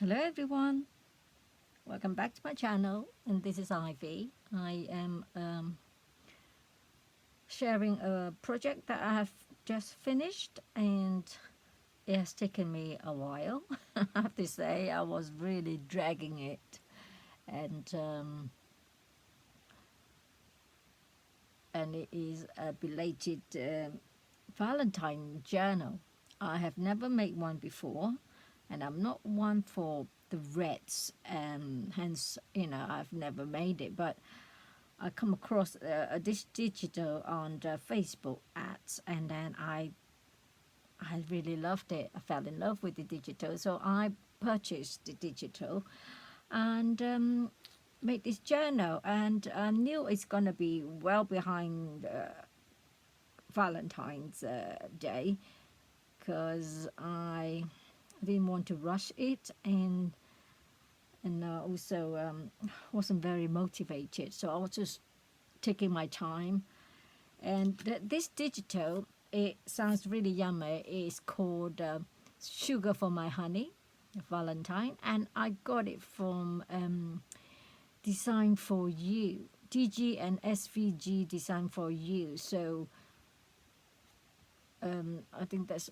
Hello everyone, welcome back to my channel, and this is Ivy. I am sharing a project that I have just finished, and it has taken me a while. I have to say, I was really dragging it, and um, and it is a belated Valentine journal. I have never made one before, and I'm not one for the reds, hence I've never made it. But I come across this digital on the Facebook ads, and then I really loved it. I fell in love with the digital, so I purchased the digital and made this journal. And I knew it's gonna be well behind Valentine's Day, because I didn't want to rush it, and also wasn't very motivated. So I was just taking my time. And this digital, it sounds really yummy. It's called Sugar for My Honey, Valentine, and I got it from Design for You, DG and SVG Design for You. So I think that's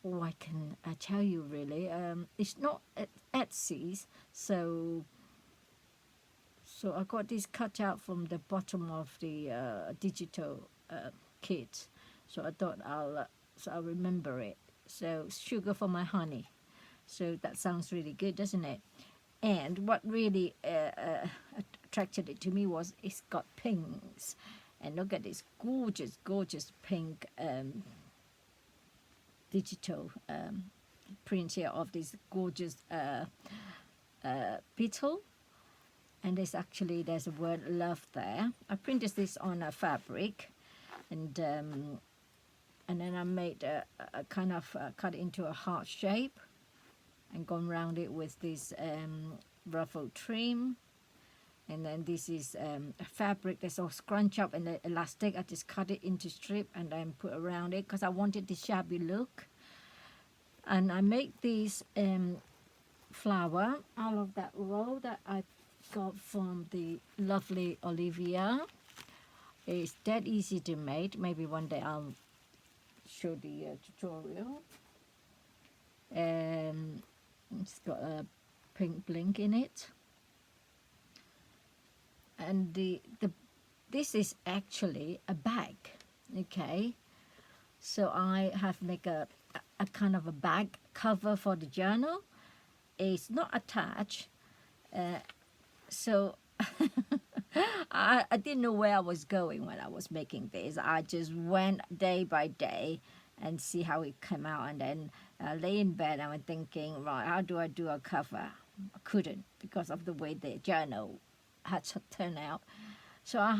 all I can tell you really. It's not at Etsy's, so I got this cut out from the bottom of the digital kit. So I thought I'll remember it. So Sugar for My Honey. So that sounds really good, doesn't it? And what really attracted it to me was it's got pinks. And look at this gorgeous, gorgeous pink digital print here of this gorgeous beetle. And there's a word love there. I printed this on a fabric, and then I made a kind of cut it into a heart shape and gone around it with this ruffled trim. And then this is a fabric that's all scrunch up and the elastic. I just cut it into strip and then put around it because I wanted the shabby look. And I made this flower out of that roll that I got from the lovely Olivia. It's that easy to make. Maybe one day I'll show the tutorial. It's got a pink blink in it. And this is actually a bag, okay? So I have make a kind of a bag cover for the journal. It's not attached, so I didn't know where I was going when I was making this. I just went day by day and see how it came out, and then lay in bed and I'm thinking, right, how do I do a cover? I couldn't because of the way the journal had to turn out. So I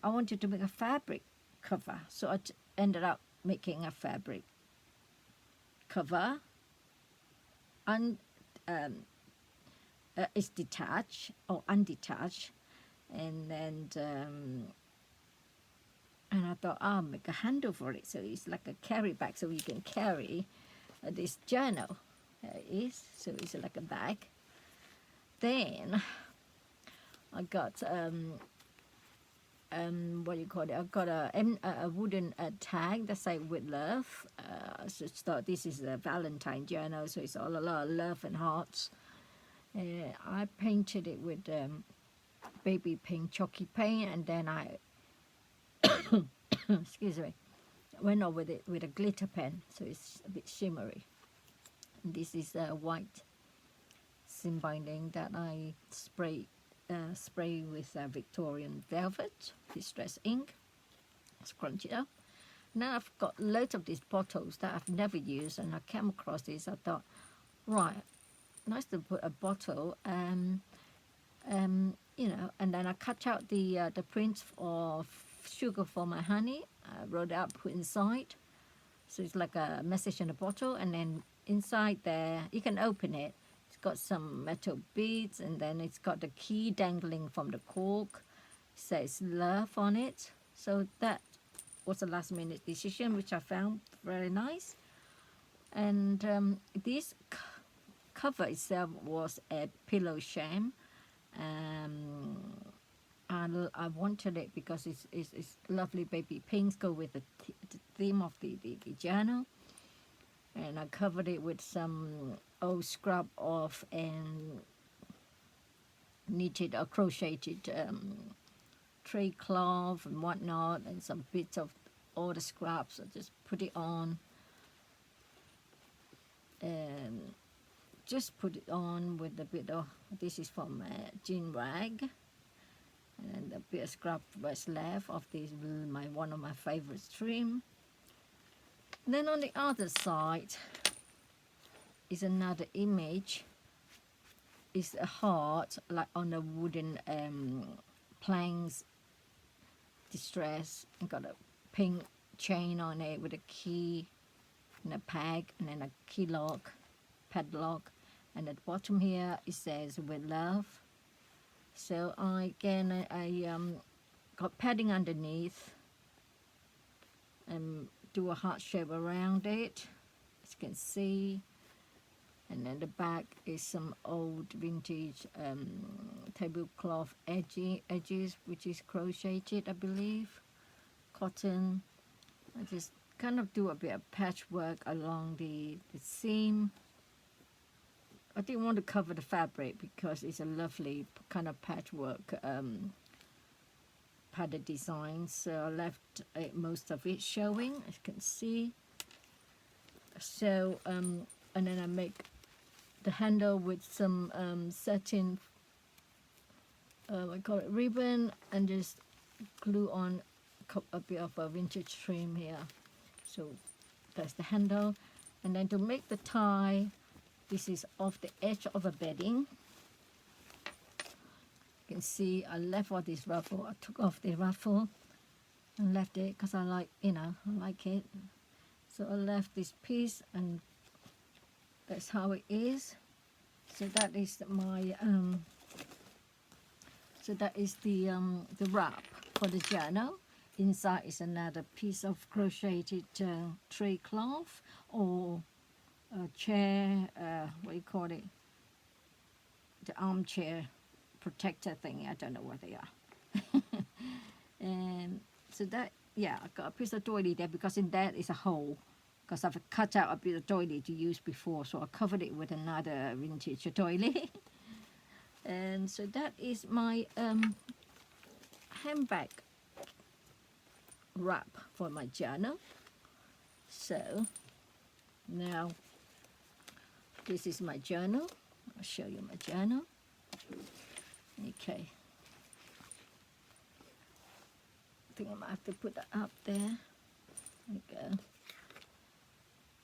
wanted to make a fabric cover. So I ended up making a fabric cover, and it's detached or undetached, and then and I thought I'll make a handle for it, so it's like a carry bag, so you can carry this journal. There it is. So it's like a bag. Then I got what do you call it? I got a wooden tag that say "with love." So thought this is a Valentine journal, so it's all a lot of love and hearts. I painted it with baby pink chalky paint, and then I excuse me, went over it with a glitter pen, so it's a bit shimmery. And this is a white seam binding that I spray with Victorian velvet distress ink, scrunch it up. Now I've got loads of these bottles that I've never used, and I came across this. I thought, right, nice to put a bottle, and then I cut out the print of Sugar for My Honey. I wrote out, put inside, so it's like a message in a bottle, and then inside there you can open it. It's got some metal beads, and then it's got the key dangling from the cork. It says love on it. So that was a last minute decision, which I found very nice. And this cover itself was a pillow sham. I wanted it because it's lovely baby pinks go with the theme of the journal. And I covered it with some old scrap of and knitted or crocheted tray cloth and whatnot, and some bits of all the scraps. I just put it on and just put it on with a bit of, this is from jean rag, and the bit of scrap was left of this, one of my favorite trim. Then on the other side is another image. It's a heart like on a wooden planks distress, and got a pink chain on it with a key and a peg, and then a key lock, padlock, and at the bottom here it says with love. So I got padding underneath and do a heart shape around it, as you can see. And then the back is some old vintage tablecloth edges, which is crocheted, I believe, cotton. I just kind of do a bit of patchwork along the seam. I didn't want to cover the fabric because it's a lovely kind of patchwork padded design, so I left most of it showing, as you can see. So and then I make the handle with some satin, I call it ribbon, and just glue on a bit of a vintage trim here. So that's the handle. And then to make the tie, this is off the edge of a bedding. You can see I left all this ruffle. I took off the ruffle and left it because I like, I like it. So I left this piece, and that's how it is. So that is my so that is the wrap for the journal. Inside is another piece of crocheted tray cloth or a chair, what do you call it? The armchair protector thing. I don't know what they are. And so that, yeah, I got a piece of doily there because in that is a hole. Because I've cut out a bit of doily to use before, so I covered it with another vintage doily. And so that is my handbag wrap for my journal. So now this is my journal. I'll show you my journal. Okay. I think I might have to put that up there. There we go.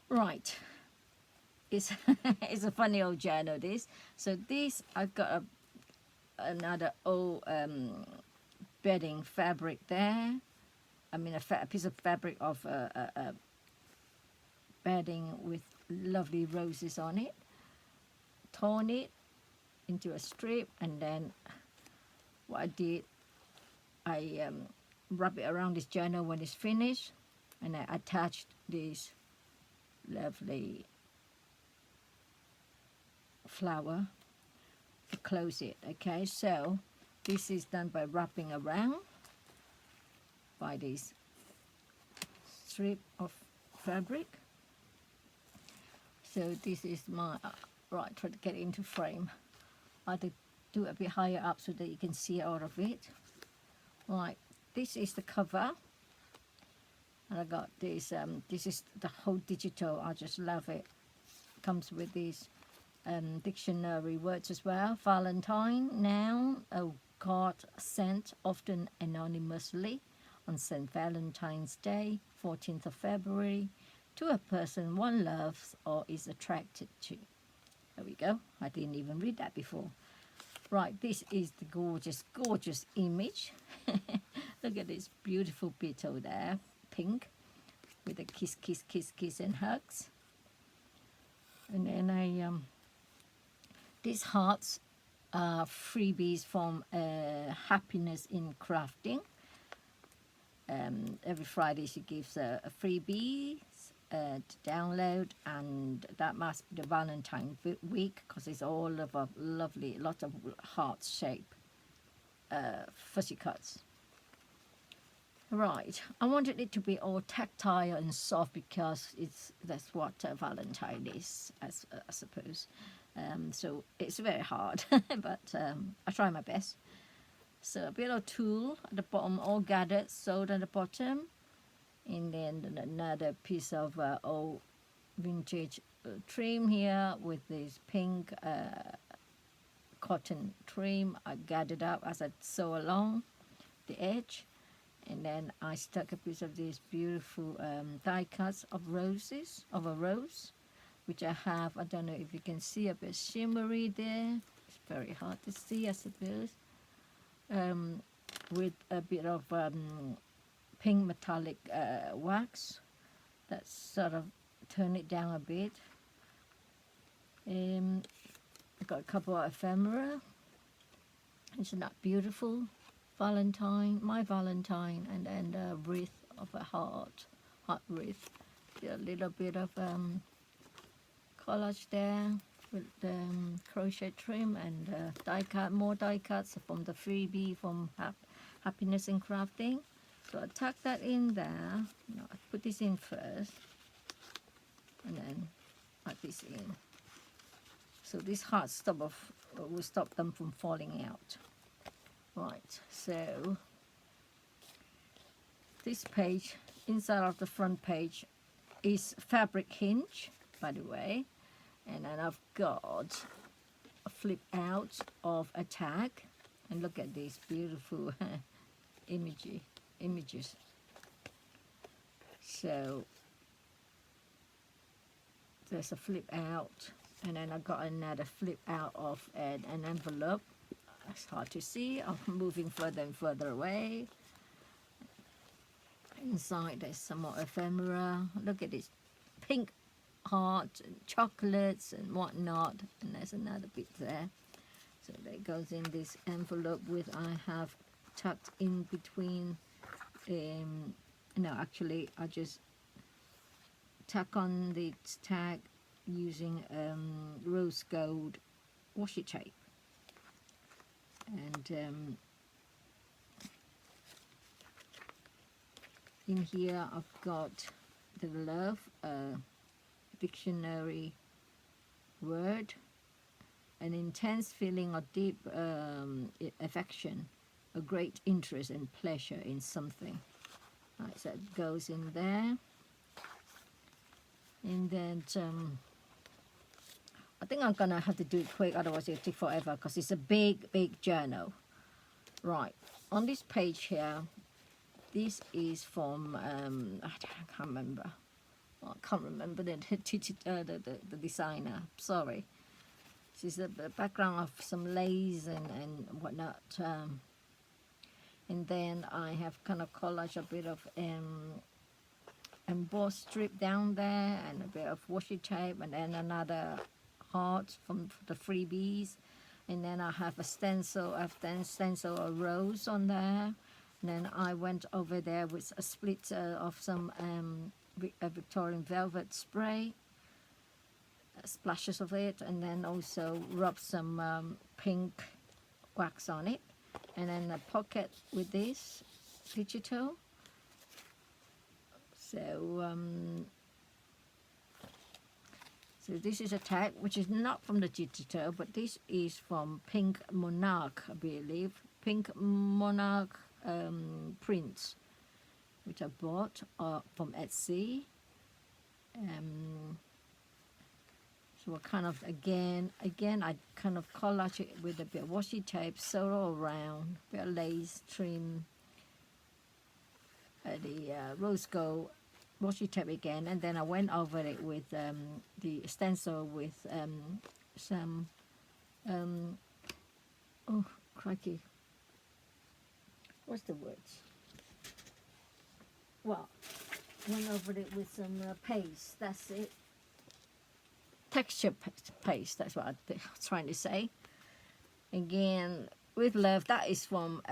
Right. It's it's a funny old journal, this. So this, I've got another old bedding fabric there. I mean a piece of fabric of a bedding with lovely roses on it. Torn it into a strip, and then what I did, I wrap it around this journal when it's finished, and I attached this lovely flower to close it. Okay, so this is done by wrapping around by this strip of fabric. So this is my right, try to get it into frame. I had to do it a bit higher up so that you can see all of it. Right, this is the cover. And I got this, this is the whole digital. I just love it. Comes with these dictionary words as well. Valentine, noun, a card sent often anonymously on St. Valentine's Day, 14th of February, to a person one loves or is attracted to. There we go. I didn't even read that before. Right, this is the gorgeous, gorgeous image. Look at this beautiful beetle there. Pink with a kiss, kiss, kiss, kiss and hugs. And then I these hearts are freebies from Happiness in Crafting. Every Friday she gives a freebie to download, and that must be the Valentine week because it's all of a lovely, lot of heart shape fuzzy cuts. Right, I wanted it to be all tactile and soft because that's what Valentine is, I suppose. So it's very hard, but I try my best. So a bit of tulle at the bottom, all gathered, sewed at the bottom, and then another piece of old vintage trim here with this pink cotton trim. I gathered up as I sew along the edge. And then I stuck a piece of these beautiful die cuts of roses, of a rose, which I have. I don't know if you can see a bit shimmery there. It's very hard to see, I suppose. With a bit of pink metallic wax. That's sort of turn it down a bit. I've got a couple of ephemera. Isn't that beautiful? Valentine, my Valentine, and then a wreath of a heart wreath. A little bit of collage there with the crochet trim and die cut, more die cuts from the freebie from Happiness in Crafting. So I tuck that in there. No, I put this in first, and then add this in. So this heart will stop them from falling out. Right, so this page, inside of the front page, is fabric hinge, by the way, and then I've got a flip out of a tag, and look at these beautiful images. So there's a flip out, and then I got another flip out of an envelope. It's hard to see. I'm moving further and further away. Inside there's some more ephemera. Look at this pink heart and chocolates and whatnot. And there's another bit there. So that goes in this envelope with I have tucked in between. No, actually I just tuck on the tag using rose gold washi tape. And in here I've got the love, dictionary word, an intense feeling of deep affection, a great interest and pleasure in something. Right, so that goes in there. And then I think I'm gonna have to do it quick, otherwise it'll take forever because it's a big journal. Right, on this page here, this is from I can't remember. Well, I can't remember the designer. Sorry. This is the background of some lace and whatnot. And then I have kind of collaged a bit of embossed strip down there and a bit of washi tape, and then another heart from the freebies, and then I have a stencil a rose on there, and then I went over there with a split of some Victorian velvet spray, splashes of it, and then also rub some pink wax on it, and then a pocket with this digital. So this is a tag which is not from the digital, but this is from Pink Monarch, I believe. Pink Monarch prints, which I bought from Etsy. So I kind of again I kind of collage it with a bit of washi tape, sew all around, a bit of lace trim, the rose gold washi tape again, and then I went over it with the stencil with some oh crikey, what's the words? Well, went over it with some paste. That's it. Texture paste. That's what I was trying to say. Again, with love. That is from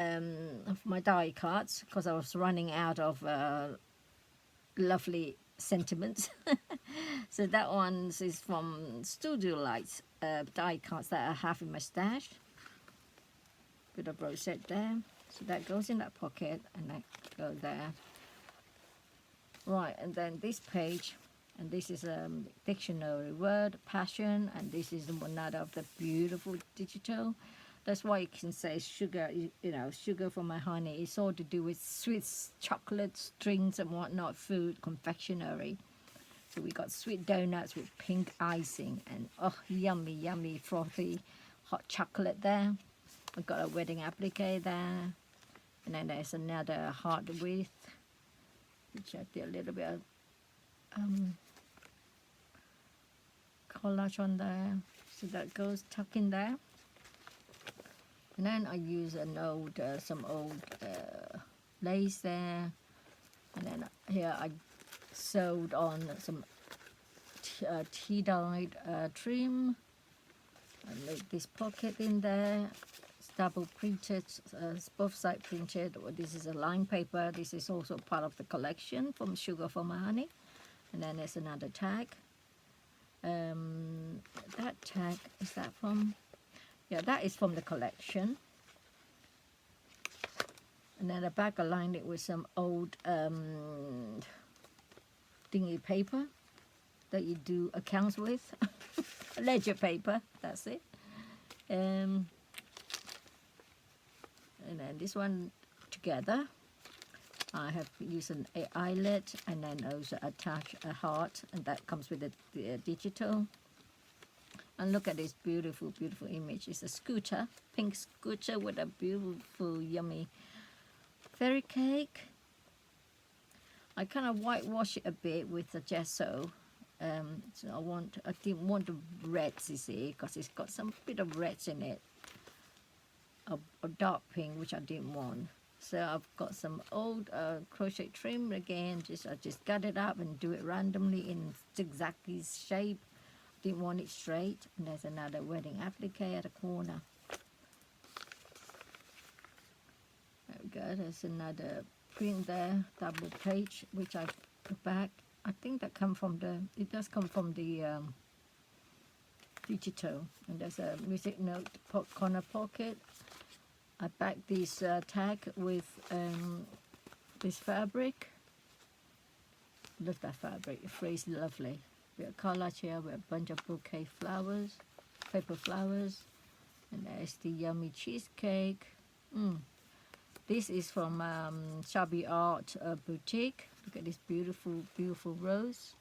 my die cuts because I was running out of lovely sentiments. So that one is from Studio Lights die cuts that I have in my stash. Bit of rosette there. So that goes in that pocket and that goes there. Right, and then this page, and this is a dictionary word, passion, and this is another of the beautiful digital. That's why you can say sugar, you know, sugar for my honey. It's all to do with sweets, chocolates, drinks and whatnot, food, confectionery. So we got sweet donuts with pink icing and oh, yummy, yummy, frothy hot chocolate there. We've got a wedding applique there. And then there's another heart with, which I did a little bit of collage on there. So that goes tuck in there. And then I use an old, some old lace there. And then here I sewed on some tea-dyed trim. I made this pocket in there. It's double printed, both side printed. This is a line paper. This is also part of the collection from Sugar for My Honey. And then there's another tag. That tag, is that from? Yeah, that is from the collection. And then the back I lined it with some old dingy paper that you do accounts with. Ledger paper, that's it. And then this one together. I have used an eyelet and then also attach a heart, and that comes with the digital. And look at this beautiful, beautiful image. It's a scooter, pink scooter with a beautiful, yummy fairy cake. I kind of whitewash it a bit with the gesso. So I didn't want the reds, you see, because it's got some bit of reds in it, a dark pink, which I didn't want. So I've got some old crochet trim again. I just cut it up and do it randomly in zigzaggy shape. Didn't want it straight. And there's another wedding applique at the corner. There we go. There's another print there, double page, which I put back. I think that it does come from the digital. And there's a music note corner pocket. I backed this tag with this fabric. Love that fabric. It frays lovely. We have collage here with a bunch of bouquet flowers, paper flowers, and there's the yummy cheesecake. This is from Shabby Art Boutique. Look at this beautiful, beautiful rose,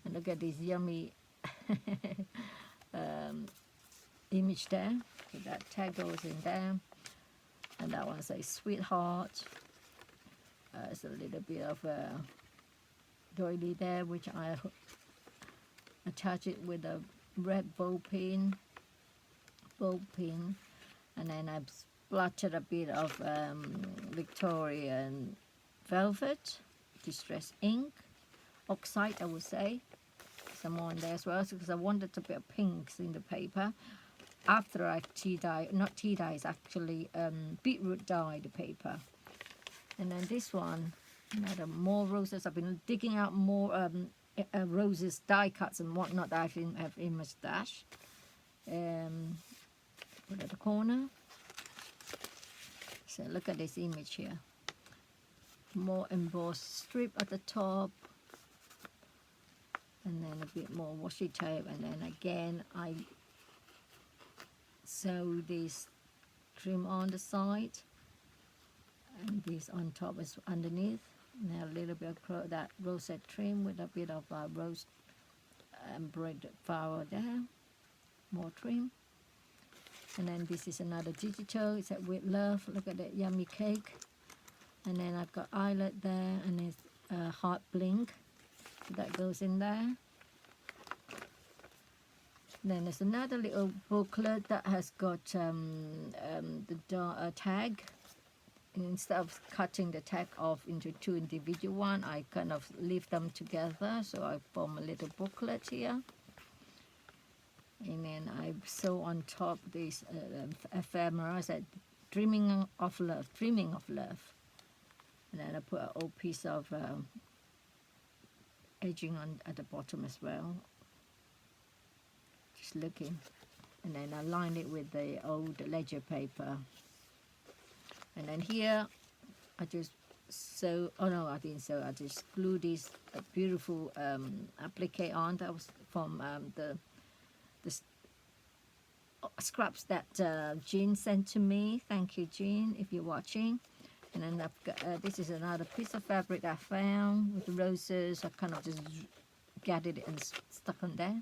and look at this yummy image there. So that tag goes in there, and that one says sweetheart. It's a little bit of a doily there, which I attach it with a red bow pin, and then I've splattered a bit of Victorian velvet, distress ink, oxide I would say, some more in there as well, because I wanted a bit of pinks in the paper. After I not tea dye, it's actually beetroot dye the paper. And then this one, another more roses. I've been digging out more roses, die cuts and whatnot that I have in my stash. Put at the corner. So look at this image here. More embossed strip at the top. And then a bit more washi tape. And then again, I sew this trim on the side. And this on top is underneath. Now a little bit of that rosette trim with a bit of rose embroidered flower there. More trim. And then this is another digital. It's at With Love. Look at that yummy cake. And then I've got eyelet there, and it's heart blink. So that goes in there. Then there's another little booklet that has got the tag. And instead of cutting the tag off into two individual one, I kind of leave them together. So I form a little booklet here. And then I sew on top this ephemera, I said, dreaming of love. And then I put an old piece of edging on at the bottom as well. Just looking. And then I line it with the old ledger paper. And then here I just sew, oh no, I didn't sew, I just glue this beautiful applique on. That was from the scraps that Jean sent to me. Thank you, Jean, if you're watching. And then I've got, this is another piece of fabric I found with the roses. I kind of just gathered it and stuck on there.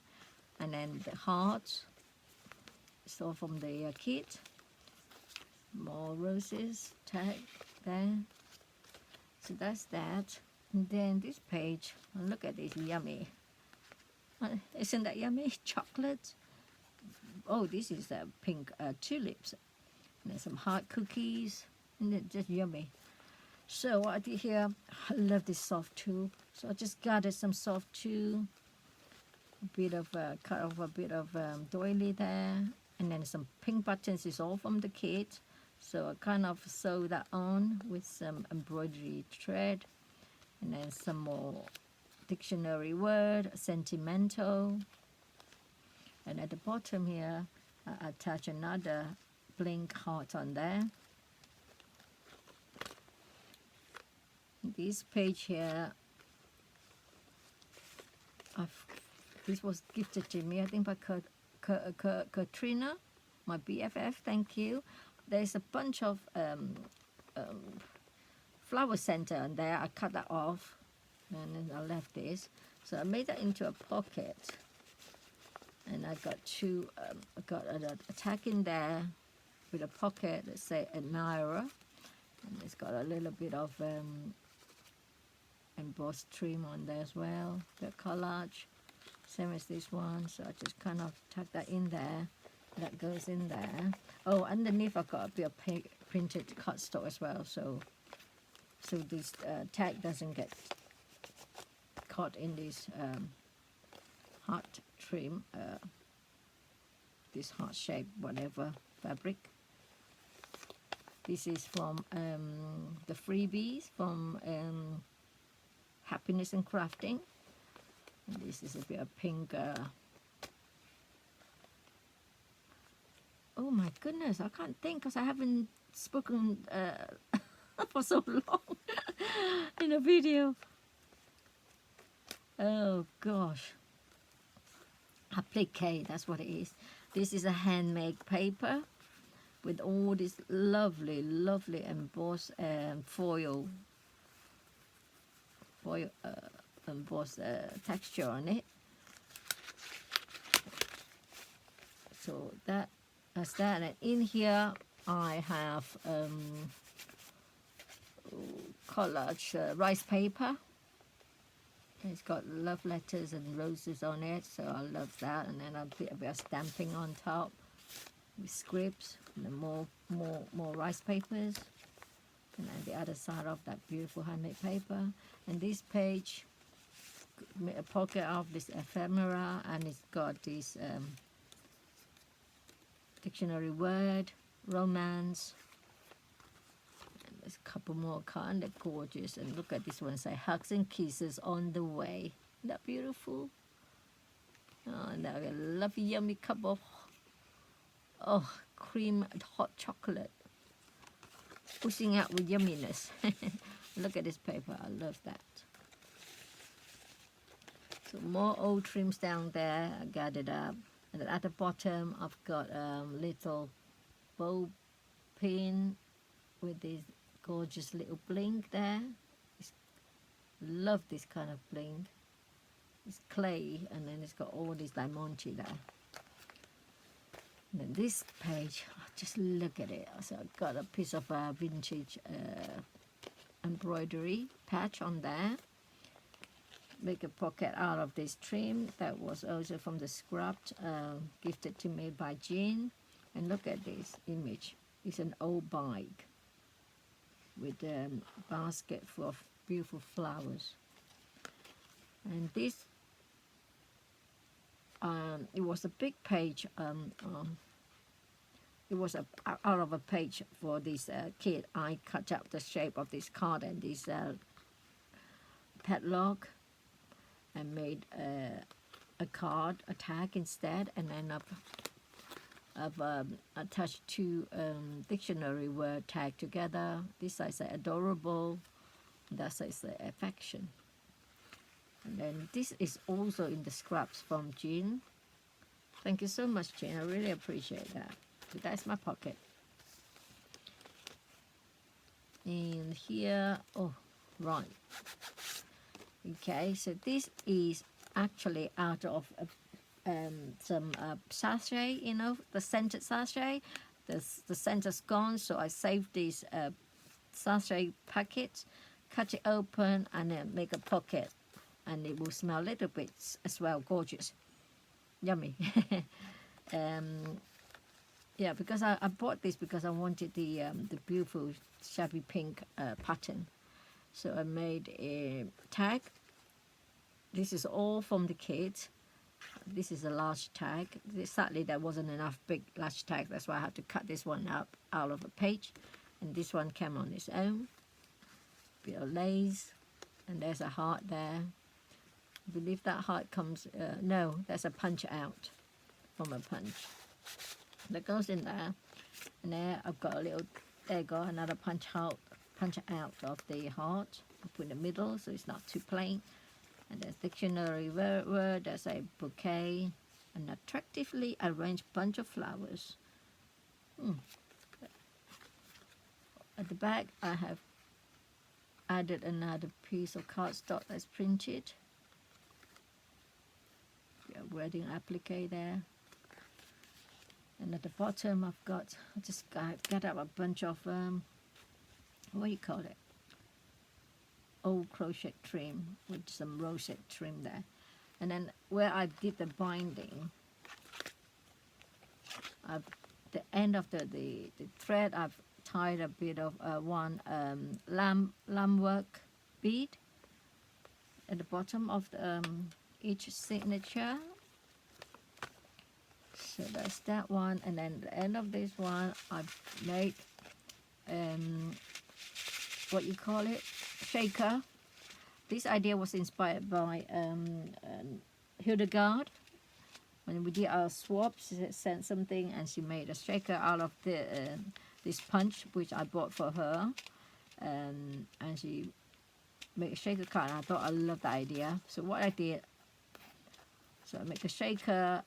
And then the heart, it's all from the kit. More roses, tag there. So that's that. And then this page, oh, look at this, yummy. Isn't that yummy? Chocolate. Oh, this is pink tulips. And then some hard cookies. And then just yummy. So what I did here, I love this soft tulle. So I just gathered some soft tulle. A bit of, cut off a bit of doily there. And then some pink buttons is all from the kit. So I kind of sew that on with some embroidery thread. And then some more dictionary word, sentimental. And at the bottom here, I attach another blink heart on there. This page here, this was gifted to me, I think by Katrina, my BFF, thank you. There's a bunch of flower center on there. I cut that off and then I left this. So I made that into a pocket. And I got two, I got a tag in there with a pocket that say admirer. And it's got a little bit of embossed trim on there as well. The collage, same as this one. So I just kind of tuck that in there. That goes in there. Oh, underneath I've got a bit of printed cardstock as well. So this tag doesn't get caught in this heart trim, this heart shape, whatever fabric. This is from the freebies from Happiness and Crafting. And this is a bit of pink. Oh my goodness, I can't think because I haven't spoken for so long in a video. Oh gosh. Applique, that's what it is. This is a handmade paper with all this lovely, lovely embossed foil embossed texture on it. So that's that. And in here I have collage rice paper. It's got love letters and roses on it, so I love that. And then a bit of stamping on top with scripts, and then more rice papers. And then the other side of that beautiful handmade paper. And this page, a pocket of this ephemera, and it's got this dictionary word, romance. And there's a couple more kind of gorgeous. And look at this one, say hugs and kisses on the way. Isn't that beautiful? Oh, and now a lovely yummy cup of cream and hot chocolate. Pushing out with yumminess. Look at this paper, I love that. So more old trims down there, I gathered up. And then at the bottom, I've got little bow pin with this gorgeous little bling there. Love this kind of bling. It's clay, and then it's got all this diamante there. And then this page, just look at it. So I've got a piece of vintage embroidery patch on there. Make a pocket out of this trim that was also from the scrapped, gifted to me by Jean. And look at this image. It's an old bike with a basket full of beautiful flowers. And this, it was a big page. It was out of a page for this kit. I cut out the shape of this card and this padlock. I made a card, a tag instead, and then I've attached two dictionary word tag together. This I say adorable, that I say affection. And then this is also in the scraps from Jean. Thank you so much, Jean. I really appreciate that. So that's my pocket. And here, oh, right. Okay, so this is actually out of some sachet, you know, the scented sachet. The scent is gone, so I saved this sachet packet, cut it open, and then make a pocket. And it will smell a little bit as well, gorgeous, yummy. Yeah, because I bought this because I wanted the beautiful shabby pink pattern. So I made a tag. This is all from the kit. This is a large tag. Sadly, there wasn't enough big large tag. That's why I had to cut this one up out of a page. And this one came on its own. Bit of lace, and there's a heart there. I believe that heart comes, no, that's a punch out from a punch. That goes in there. And there I've got a little, there you go, another punch out of the heart. I put in the middle so it's not too plain. And there's dictionary word, there's a bouquet, an attractively arranged bunch of flowers. At the back I have added another piece of cardstock that's printed. Wedding applique there. And at the bottom I've got, I just got up a bunch of, what do you call it? Old crochet trim with some rosette trim there. And then where I did the binding, the end of the thread, I've tied a bit of one lamb work bead at the bottom of the, each signature. So that's that one, and then the end of this one I've made what you call it, shaker. This idea was inspired by Hildegard. When we did our swap, she sent something and she made a shaker out of the this punch which I bought for her, and she made a shaker card, and I thought I loved the idea. So what I did, so I make a shaker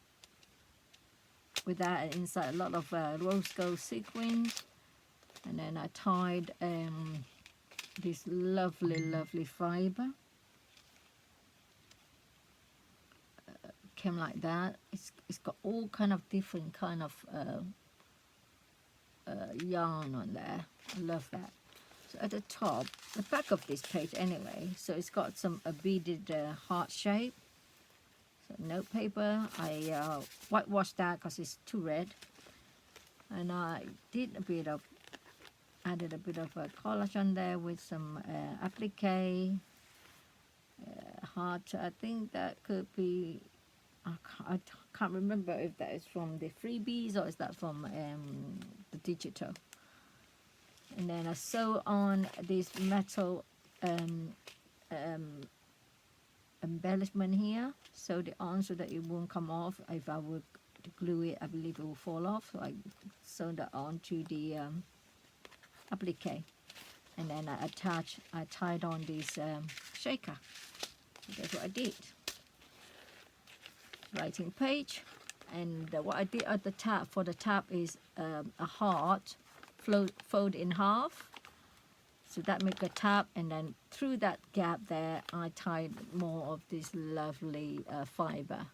with that, and inside a lot of rose gold sequins, and then I tied this lovely fiber. Came like that. It's got all kind of different kind of yarn on there. I love that. So at the top, the back of this page anyway, so it's got some beaded heart shape. So note paper, I whitewashed that because it's too red, and I did added a bit of a collage on there with some applique, heart. I think that could be, I can't remember if that is from the freebies or is that from the digital. And then I sew on this metal embellishment here, sewed it on so that it won't come off. If I would glue it, I believe it will fall off. So I sewed that onto the applique, and then I tied on this shaker. So that's what I did. Writing page, and what I did at the top for the top is a heart fold in half. So that make a tab, and then through that gap there, I tied more of this lovely fiber.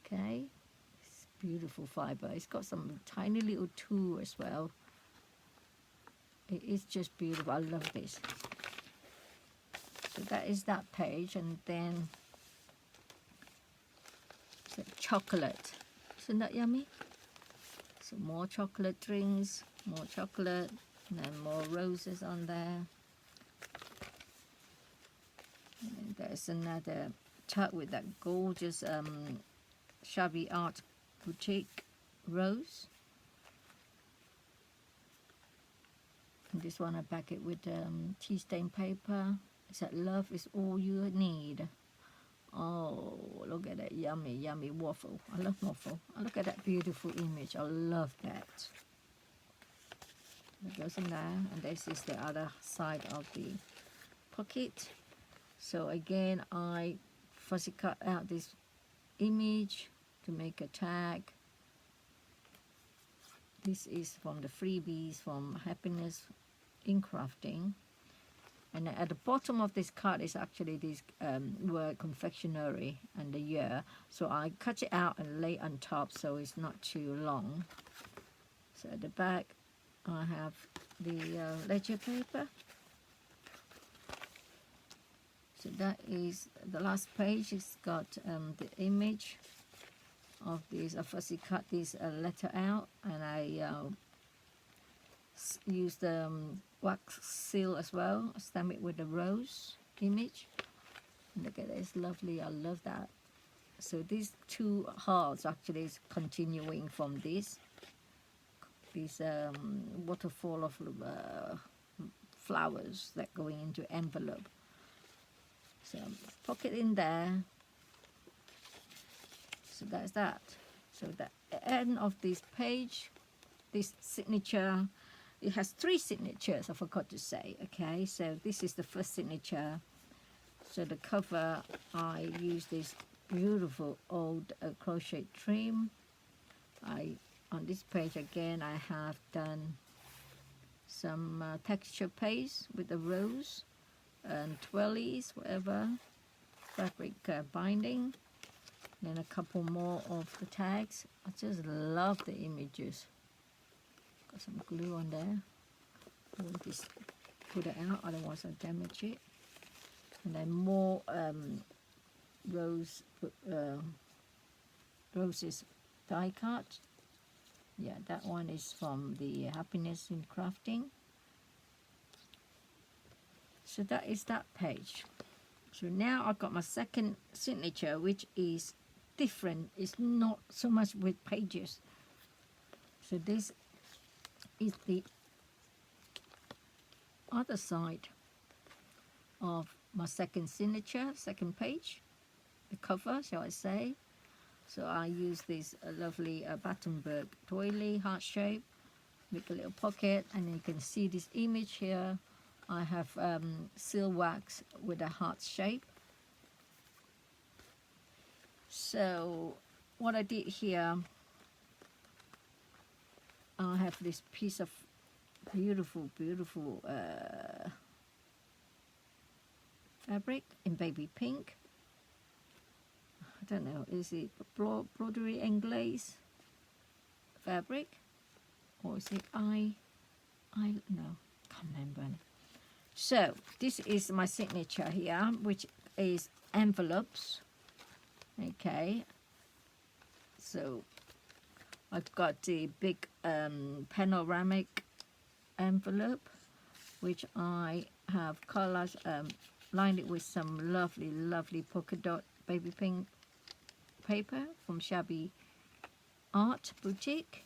Okay, it's beautiful fiber. It's got some tiny little tool as well. It is just beautiful. I love this. So that is that page, and then the chocolate. Isn't that yummy? So more chocolate drinks, more chocolate. And then more roses on there. And there's another tub with that gorgeous Shabby Art Boutique rose. And this one I back it with tea stain paper. It said, "Love is all you need." Oh, look at that yummy, yummy waffle. I love waffle. Oh, look at that beautiful image. I love that. It goes in there, and this is the other side of the pocket. So again, I fussy cut out this image to make a tag. This is from the freebies from Happiness in Crafting. And at the bottom of this card is actually this word confectionery and the year. So I cut it out and lay on top so it's not too long. So at the back I have the ledger paper. So that is the last page. It's got the image of this. I first cut this letter out, and I use the wax seal as well. Stamp it with the rose image. Look at that, it's lovely. I love that. So these two hearts actually is continuing from this waterfall of flowers that going into envelope. So pocket in there. So that's that. So the end of this page, this signature, it has 3 signatures, I forgot to say. Okay, so this is the first signature. So the cover, I use this beautiful old crochet trim. On this page again, I have done some texture paste with the rose and twirlies, whatever, fabric binding. Then a couple more of the tags. I just love the images. Got some glue on there. I will just put it out, otherwise I'll damage it. And then more roses die cut. Yeah, that one is from the Happiness in Crafting. So that is that page. So now I've got my second signature, which is different. It's not so much with pages. So this is the other side of my second signature, second page, the cover, shall I say. So I use this lovely Battenberg doily heart shape, make a little pocket, and you can see this image here. I have seal wax with a heart shape. So what I did here, I have this piece of beautiful, beautiful fabric in baby pink. I don't know, is it broderie anglaise fabric, or is it I no, can't remember. So this is my signature here, which is envelopes. Okay, so I've got the big panoramic envelope, which I have collaged, lined it with some lovely, lovely polka dot baby pink paper from Shabby Art Boutique,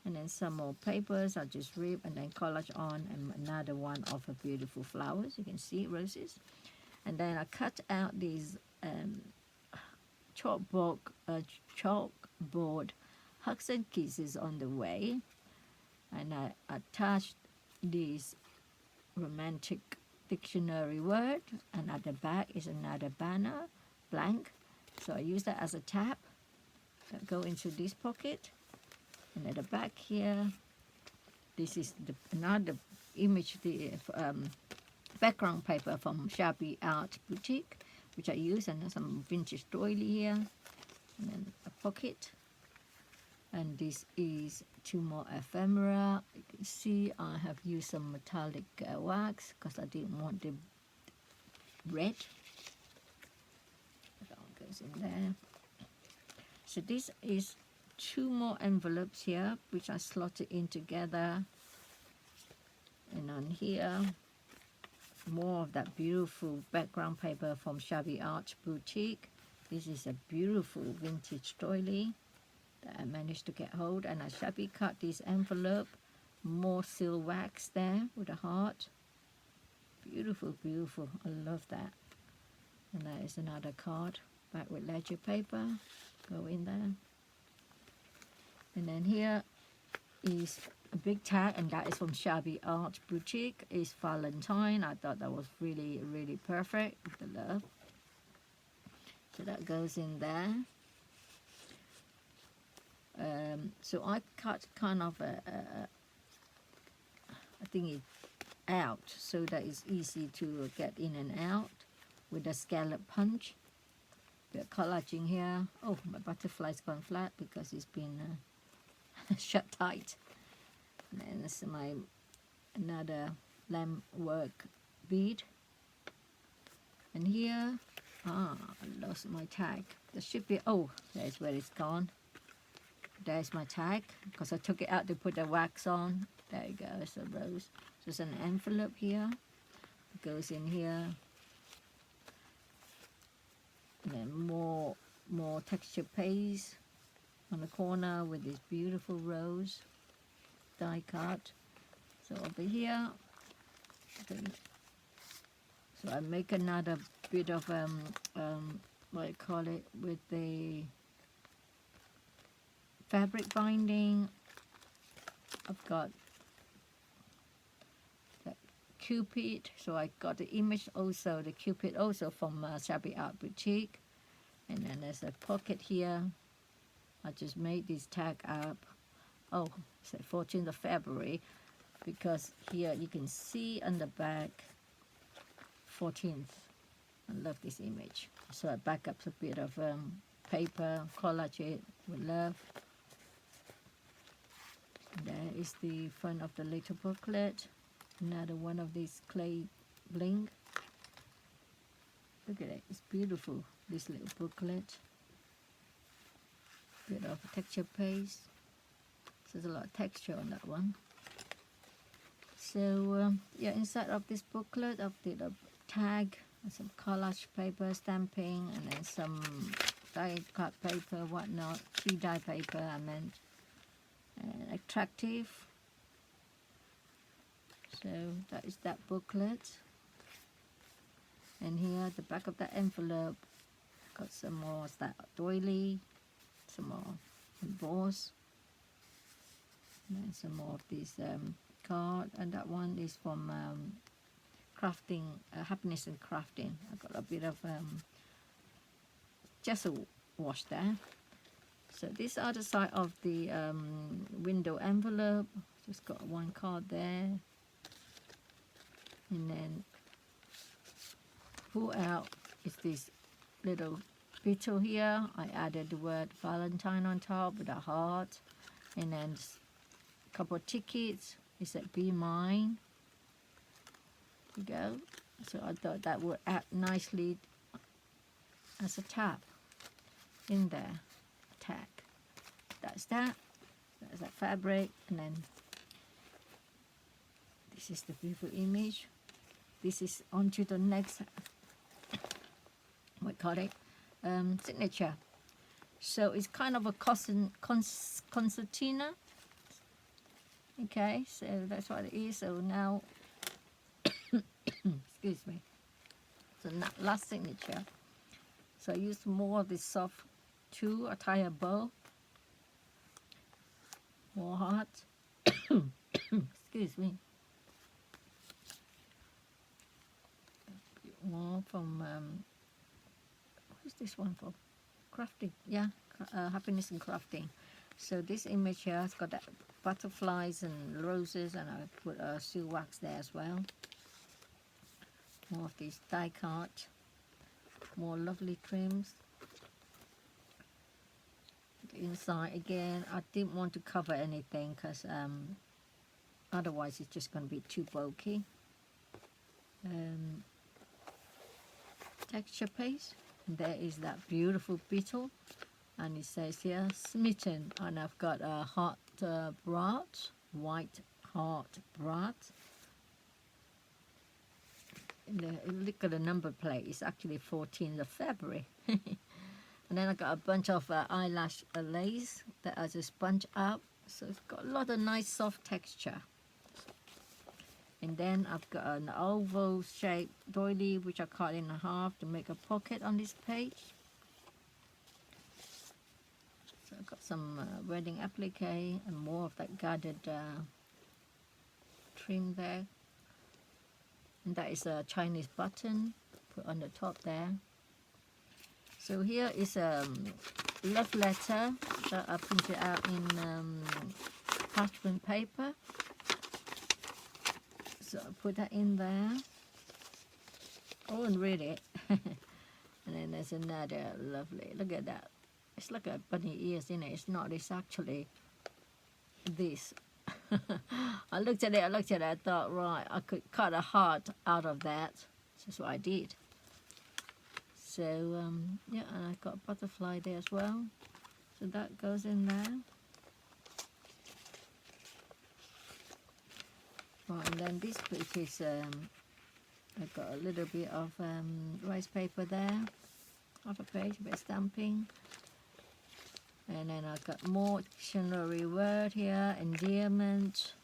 and then some more papers I just rip and then collage on, and another one of a beautiful flowers, you can see roses. And then I cut out these chalkboard hugs and kisses on the way, and I attached these romantic dictionary word, and at the back is another banner, blank. So I use that as a tab that go into this pocket. And at the back here, this is another image, the background paper from Shabby Art Boutique, which I use, and some vintage doily here, and then a pocket. And this is 2 more ephemera. You can see I have used some metallic wax because I didn't want the red. That one goes in there. So this is 2 more envelopes here, which I slotted in together. And on here, more of that beautiful background paper from Shabby Art Boutique. This is a beautiful vintage doily that I managed to get hold, and I shabby cut this envelope. More seal wax there with a heart. Beautiful, beautiful. I love that. And there is another card back with ledger paper. Go in there. And then here is a big tag, and that is from Shabby Chic. Is Valentine. I thought that was really, really perfect with the love. So that goes in there. So I cut kind of I think it out so that it's easy to get in and out with a scallop punch. Bit of collaging here. Oh, my butterfly's gone flat because it's been shut tight. And then this is my another lamp work bead. And here, I lost my tag. There should be, oh, there's where it's gone. There's my tag because I took it out to put the wax on. There you go, it's a rose. So there's an envelope here. It goes in here. And then more texture paste on the corner with this beautiful rose die cut. So over here, so I make another bit of what I call it, with the fabric binding. I've got the Cupid, so I got the image also, the Cupid also from Shabby Chic. And then there's a pocket here. I just made this tag up. Oh, it's the 14th of February because here you can see on the back 14th. I love this image. So I back up a bit of paper, collage it with love. There is the front of the little booklet. Another one of these clay bling. Look at it, it's beautiful, this little booklet. Bit of texture paste. So there's a lot of texture on that one. So yeah, inside of this booklet I've did a tag, and some collage paper, stamping, and then some die cut paper, whatnot, 3-die paper I meant. And attractive. So that is that booklet. And here at the back of that envelope, got some more that doily, some more emboss, and then some more of these card. And that one is from crafting, happiness and crafting. I got a bit of gesso wash there. So this other side of the window envelope, just got one card there, and then pull out is this little beetle here. I added the word Valentine on top with a heart, and then a couple of tickets. It said "Be Mine." There you go. So I thought that would add nicely as a tab in there. Tag. That's that. That's that fabric, and then this is the beautiful image. This is onto the next, what call it, signature. So it's kind of a concertina. Okay, so that's what it is. So now, excuse me. So last signature. So I used more of this soft two, I tie a bow, more heart, excuse me, more from, who's this one for? Crafting, yeah, happiness and crafting. So this image here has got that butterflies and roses, and I put seal wax there as well. More of these die cut, more lovely trims. Inside again, I didn't want to cover anything because otherwise it's just going to be too bulky. Texture paste, and there is that beautiful beetle, and it says here smitten, and I've got a heart brat, white heart brat. Look at the number plate, it's actually 14th of February. And then I got a bunch of eyelash lace that I just bunch up. So it's got a lot of nice soft texture. And then I've got an oval shaped doily which I cut in half to make a pocket on this page. So I've got some wedding applique and more of that gathered trim there. And that is a Chinese button put on the top there. So here is a love letter that I printed out in parchment paper. So I put that in there. Oh, and read it. And then there's another lovely, look at that. It's like a bunny ears in it. It's not, it's actually this. I looked at it, I thought, right, I could cut a heart out of that. That's what I did. So, yeah, and I got a butterfly there as well. So that goes in there. Right, and then this bit is, I've got a little bit of rice paper there. Half a page, a bit of stamping. And then I've got more dictionary word here, endearment.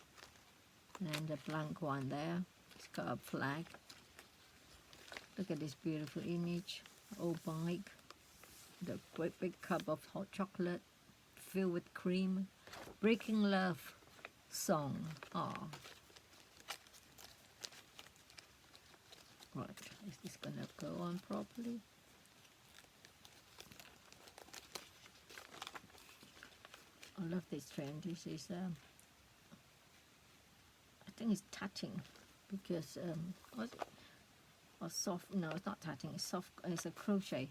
And a blank one there. It's got a flag. Look at this beautiful image. Old bike. The great big cup of hot chocolate filled with cream. Breaking love song. Ah. Right, is this gonna go on properly? I love this trend. This is, I think it's tatting because, or soft, no, it's not tatting, it's soft, it's a crochet.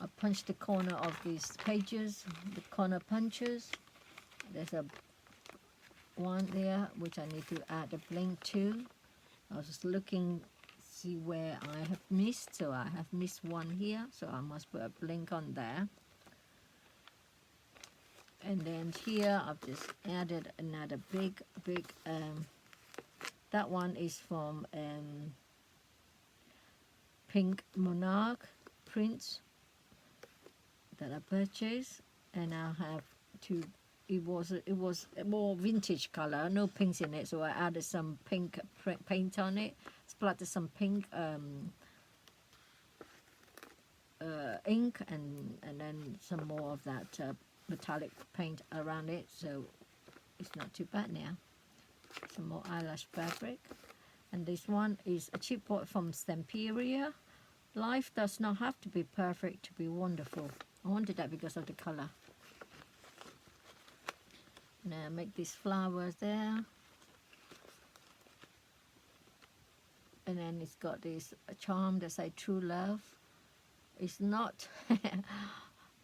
I punched the corner of these pages, the corner punches. There's a one there which I need to add a bling to. I was just looking, see where I have missed, so I have missed one here, so I must put a bling on there. And then here I've just added another big, that one is from Pink Monarch prints that I purchased, and I have to, it was a more vintage color, no pinks in it, so I added some pink paint on it, splattered some pink ink, and then some more of that metallic paint around it, so it's not too bad now. Some more eyelash fabric. And this one is a chipboard from Stamperia. Life does not have to be perfect to be wonderful. I wanted that because of the color. Now make these flowers there. And then it's got this charm that say true love. It's not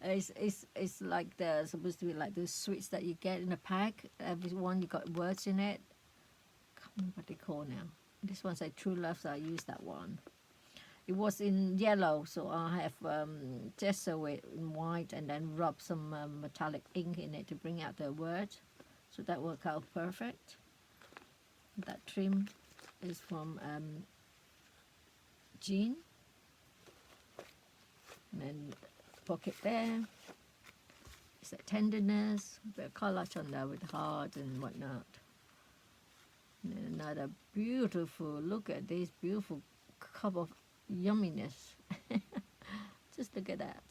it's like the supposed to be like those sweets that you get in a pack. Every one you got words in it. Can't remember what they call now. This one say true love, so I used that one. It was in yellow, so I have gesso it in white and then rub some metallic ink in it to bring out the word. So that worked out perfect. That trim is from Jean. And then pocket there. It's that tenderness, a bit of collage on there with heart and whatnot. And then another beautiful, look at this beautiful cup of yumminess. Just look at that.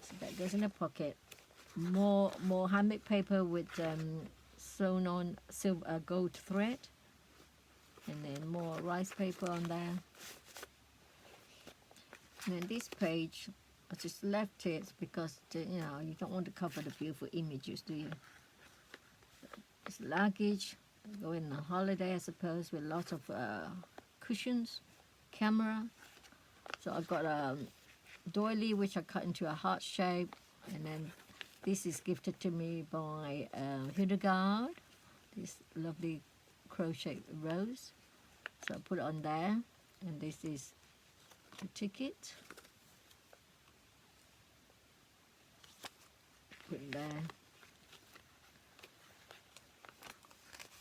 So that goes in the pocket. More handmade paper with sewn on silver gold thread, and then more rice paper on there. And then this page, I just left it because you know, you don't want to cover the beautiful images, do you? It's luggage. Go in a holiday, I suppose, with lots of cushions, camera. So I've got a doily which I cut into a heart shape, and then this is gifted to me by Hildegard, this lovely crochet rose. So I put it on there, and this is the ticket. Put it there.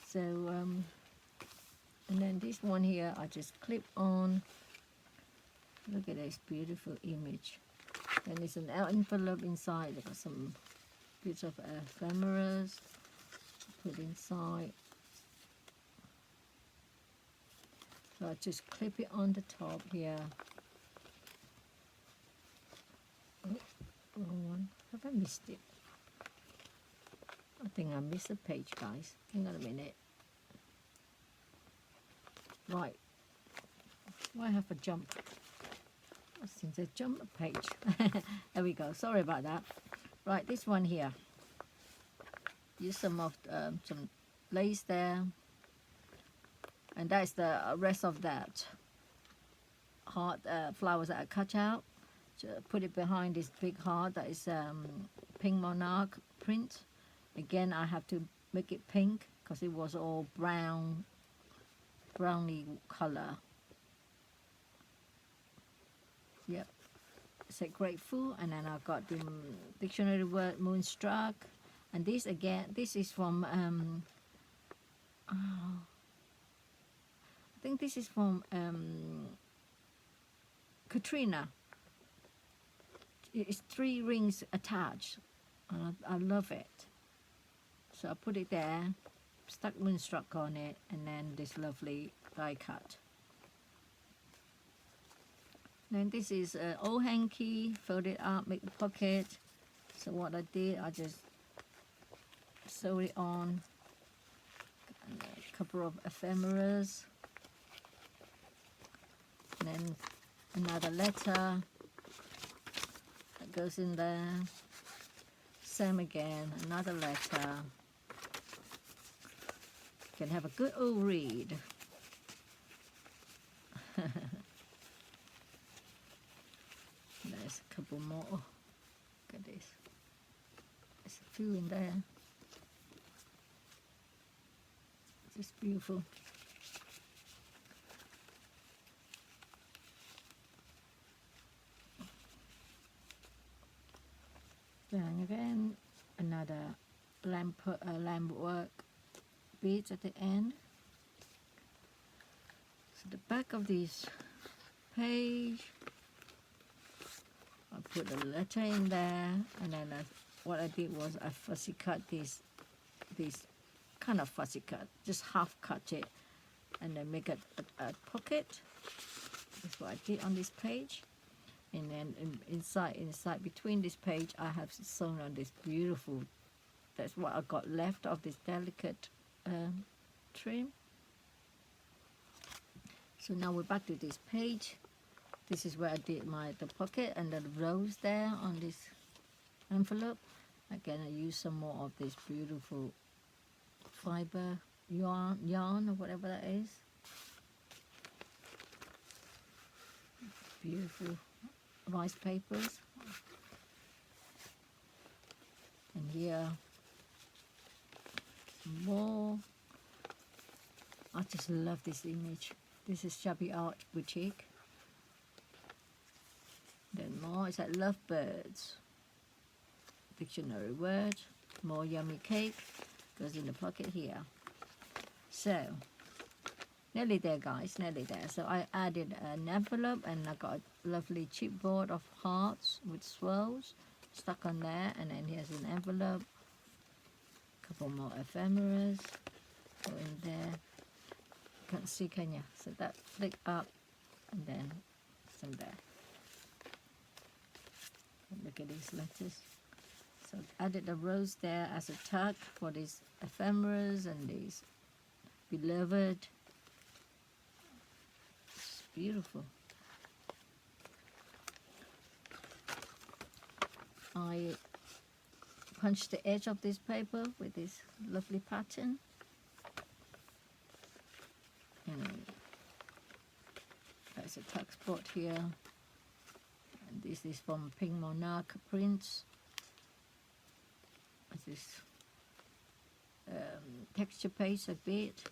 So, and then this one here, I just clip on. Look at this beautiful image. And there's an envelope inside. I've got some bits of ephemeras, put inside. So I just clip it on the top here. Oh, wrong one. Have I missed it? I think I missed a page, guys. Hang on a minute. Right. Why have a jump? I seem to jump a page. There we go. Sorry about that. Right, this one here. Use some of some lace there, and that's the rest of that heart flowers that I cut out. So put it behind this big heart that is pink Monarch print. Again, I have to make it pink because it was all browny color. Yep. Say grateful, and then I've got the dictionary word moonstruck, and this again, this is from I think this is from Katrina. It's 3 rings attached, and I love it. So I put it there, stuck moonstruck on it, and then this lovely die cut. Then this is an old hanky, fold it up, make the pocket. So what I did, I just sew it on, and a couple of ephemeras, and then another letter that goes in there. Same again, another letter. You can have a good old read. There's a couple more. Look at this. There's a few in there. Just beautiful. Then again, another lamp work beads at the end. So the back of this page, I put a letter in there, and then what I did was I fussy cut this kind of fussy cut, just half cut it, and then make a pocket. That's what I did on this page. And then inside between this page, I have sewn on this beautiful, that's what I got left of this delicate trim. So now we're back to this page. This is where I did the pocket and the rose there on this envelope. Again, I use some more of this beautiful fiber yarn or whatever that is. Beautiful rice papers. And here more. I just love this image. This is Shabby Chic. Then more is like lovebirds. Dictionary word. More yummy cake. Goes in the pocket here. So, nearly there, guys, nearly there. So I added an envelope, and I got a lovely chipboard of hearts with swirls stuck on there. And then here's an envelope. A couple more ephemeras. Go in there. Can't see, can you? So that flick up, and then some there. Look at these letters. So added a rose there as a tuck for these ephemeras and these beloved. It's beautiful. I punched the edge of this paper with this lovely pattern. And there's a tuck spot here. And this is from Pink Monarch prints. This texture paste a bit,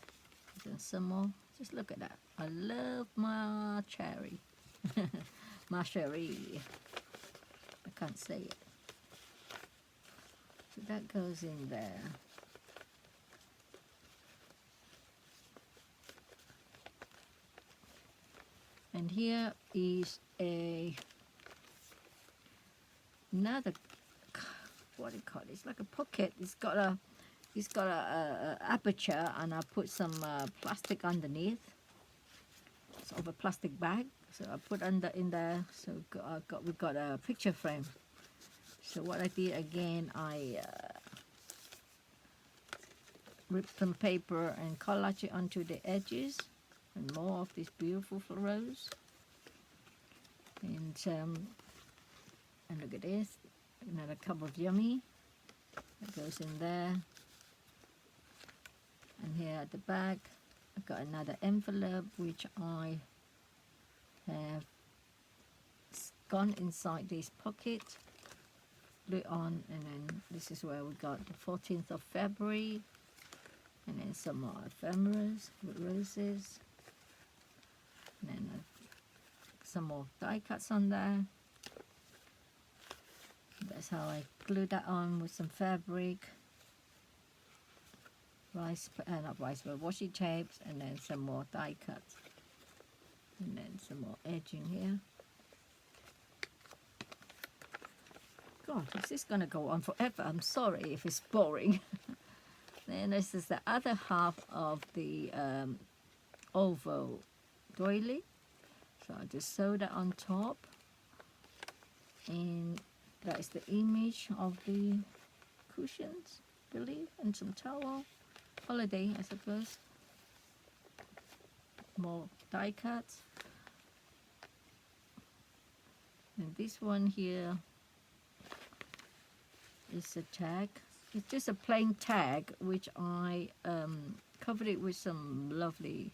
and some more. Just look at that. I love my cherry. My cherry. I can't say it. So that goes in there. And here is another what do you call it? It's like a pocket. It's got a aperture, and I put some plastic underneath, sort of a plastic bag. So I put in there. So we've got a picture frame. So what I did again, I ripped some paper and collage it onto the edges, and more of these beautiful rose. And look at this, another cup of yummy that goes in there. And here at the back, I've got another envelope which I have gone inside this pocket, glue it on, and then this is where we got the 14th of February, and then some more ephemeras with roses, and then some more die cuts on there. That's how I glue that on with some fabric, not rice, but washi tapes, and then some more die cuts, and then some more edging here. God, this is going to go on forever. I'm sorry if it's boring. Then this is the other half of the oval doily. So I just sew that on top. And that is the image of the cushions, I believe, and some towel. Holiday, I suppose. More die cuts. And this one here is a tag. It's just a plain tag, which I covered it with some lovely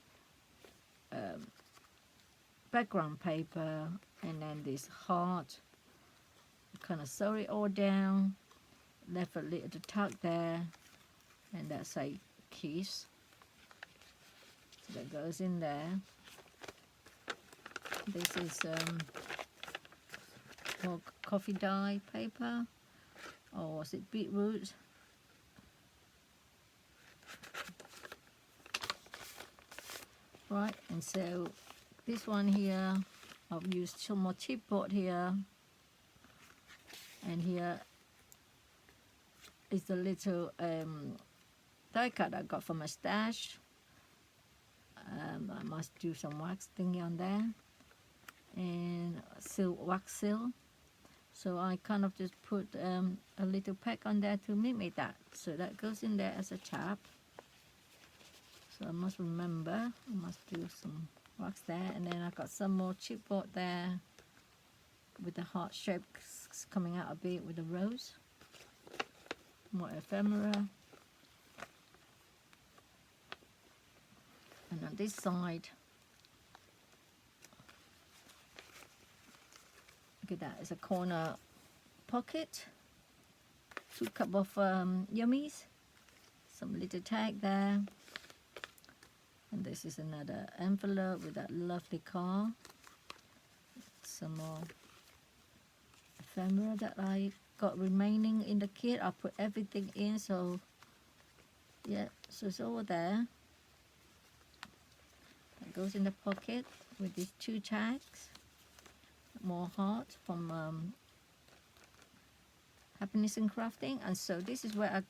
background paper, and then this heart. Kind of sew it all down, left a little tuck there, and that's a kiss. So that goes in there. This is more coffee dye paper, or was it beetroot? Right, and so this one here, I've used some more chipboard here, and here is the little die cut I got from my stash. I must do some wax thingy on there, and wax seal. So I kind of just put a little peck on there to mimic that. So that goes in there as a tab. So I must remember, I must do some wax there, and then I got some more chipboard there with the heart shape coming out a bit with the rose. More ephemera. And on this side, look at that, it's a corner pocket. 2 cups of yummies. Some little tag there. And this is another envelope with that lovely car. Some more ephemera that I got remaining in the kit. I put everything in, so yeah, so it's all there. That goes in the pocket with these 2 tags. More heart from Happiness in Crafting. And so this is where I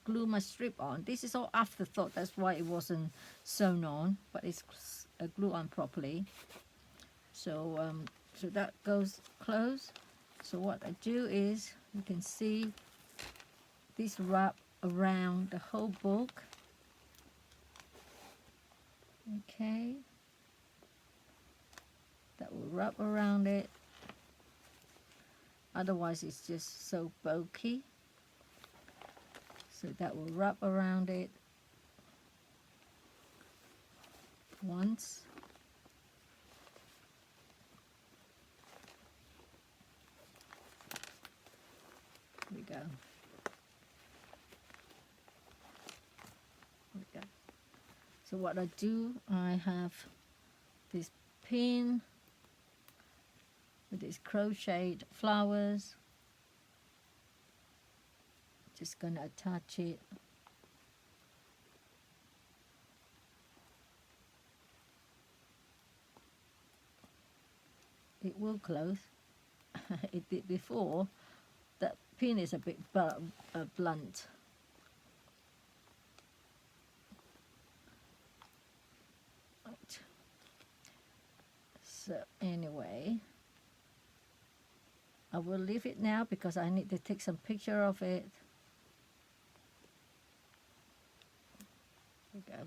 glue my strip on. This is all afterthought, that's why it wasn't sewn on, but it's glued on properly. So so that goes close. So what I do is, you can see this wrap around the whole book. Okay, that will wrap around it, otherwise it's just so bulky. So that will wrap around it once. Here we go. There we go. So what I do, I have this pin with these crocheted flowers. Just going to attach it. It will close. It did before. That pin is a bit blunt. Right. So anyway, I will leave it now because I need to take some picture of it. There we go.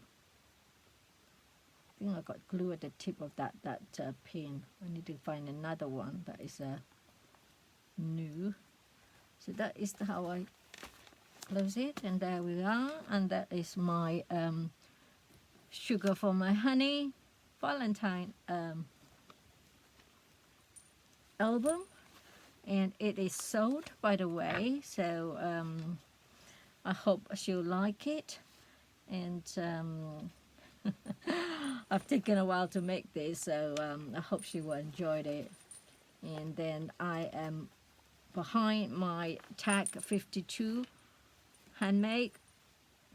I think I got glue at the tip of that pin. I need to find another one that is new. So that is how I close it, and there we are. And that is my sugar for my honey Valentine album, and it is sold, by the way. So I hope she'll like it, and I've taken a while to make this, so I hope she will enjoy it. And then I am behind my tag 52 handmade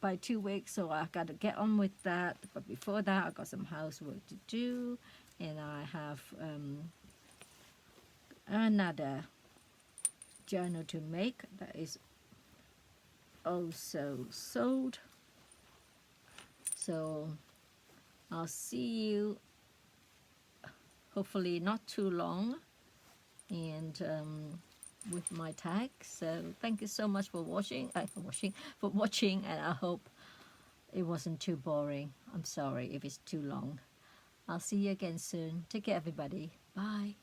by 2 weeks, so I got to get on with that. But before that, I got some housework to do, and I have another journal to make that is also sold. So I'll see you hopefully not too long, and with my tag. So thank you so much for watching, and I hope it wasn't too boring. I'm sorry if it's too long. I'll see you again soon. Take care, everybody. Bye.